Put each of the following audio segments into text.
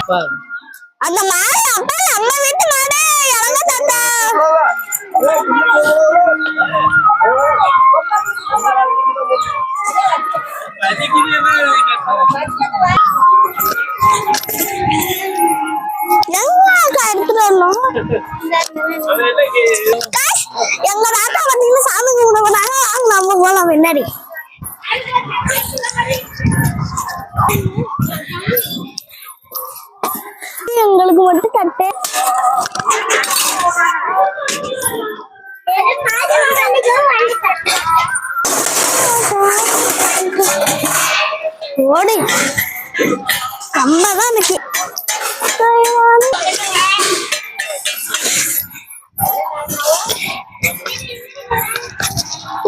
அந்த மாடு அப்பா நம்ம வீட்டு மாடு இறங்க தாத்தா. எங்க தாத்தா பாத்தீங்கன்னா சாமி கும்பிட போனாங்க. நம்ம போலாம் பின்னாடி. எங்களுக்கு மட்டும் தட்டு ஓடி கம்பதான் இருக்கு.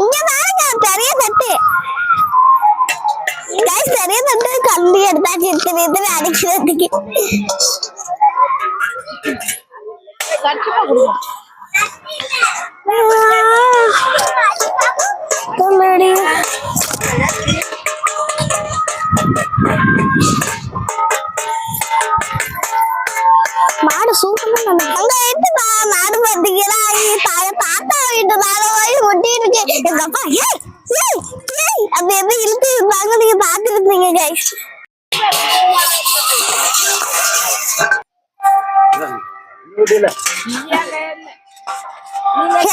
இங்க பாருங்க பெரிய தட்டு. பெரிய தட்டு கம்பி எடுத்தாச்சு இத்தனை அடிக்கிறதுக்கு. மாடு சூப்பரா அங்க எடுத்து மாடு பாத்தீங்கன்னா தாத்தா வீட்டு மேல போய் முட்டி இருக்கு. எங்க அப்பா அப்படி எப்படி இழுத்து இருந்தாங்க நீங்க பாத்துருந்தீங்க கைஸ்.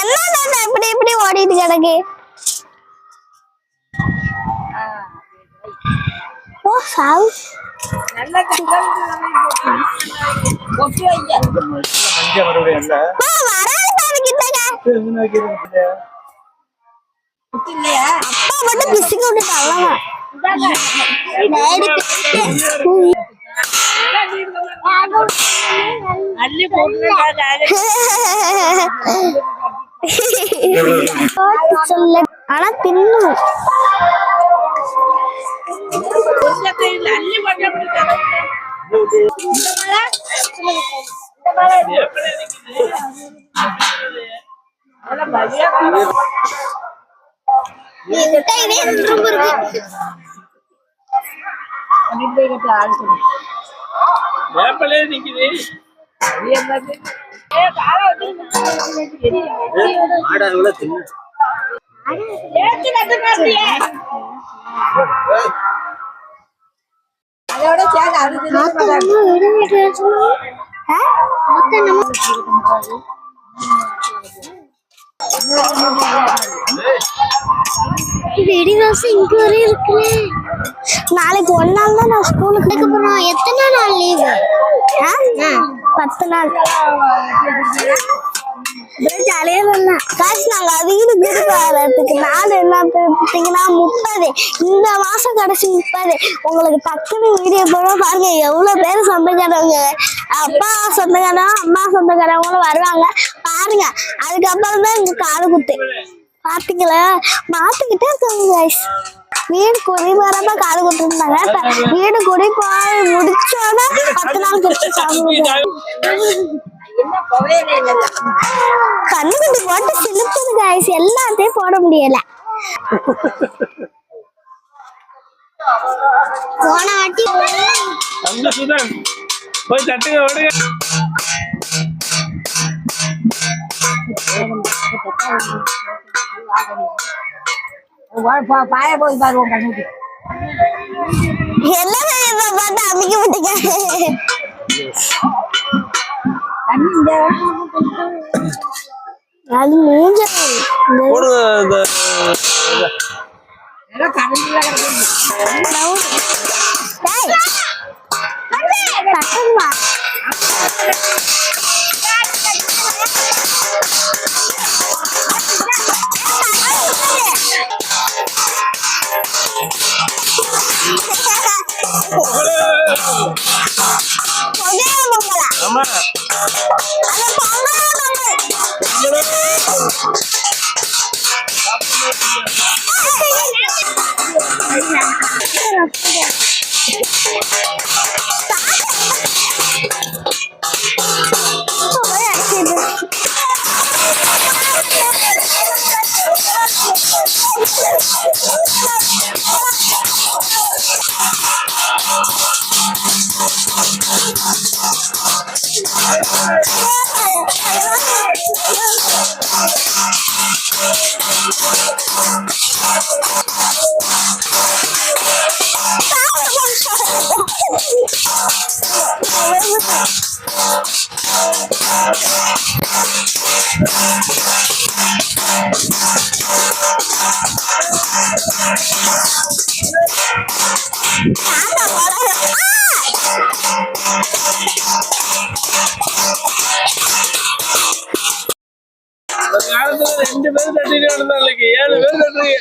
என்ன இப்படி இப்படி ஓடிட்டு கிடக்கு. ஓ சாவு அப்பா மட்டும் பிசுக்கு விட்டுட்டாங்க. ஆனா தின்னும் அதோட நாளைக்கு ஒரு நாள் தான் நான் ஸ்கூலுக்கு போறோம். எத்தனை நாள் லீவு? 10 நாள். ஜாலியா வரலாம். காசு நாங்க அதிகம் வரதுக்கு நாள் என்ன பார்த்தீங்கன்னா 30. இந்த மாசம் கடைசி 30. உங்களுக்கு டக்குன்னு வீடியோ போடுவோம் பாருங்க எவ்வளவு பேர் சொந்தக்காரவங்க. அப்பா சொந்தக்காரங்க அம்மா சொந்தக்காரவங்களும் வருவாங்க பாருங்க. அதுக்கப்புறம் தான் இங்க காது குத்து பாத்தீங்களா மாத்திக்கிட்டே இருக்காங்க. வீடு குடி வராம காது குத்துருந்தாங்க. வீடு குடி போய் முடிச்சோன்னா 10 நாள் கழிச்சு சாப்பிடுவாங்க. கண்ணுக்குட்டி போட்டு சிலுப்புது காய்ஸ். எல்லாத்தையும் போட முடியல. போன வாட்டி போய் தட்டுங்க ஓடுங்க. பாய போய் பாருவோம் கண்ணுக்கு என்ன பார்த்து அமைக்க விட்டுக்க. அது மூஞ்ச ஒரு காலத்துல 2 பேர் தட்டிட்டு இருந்தா 7 பேர் தட்டுறீங்க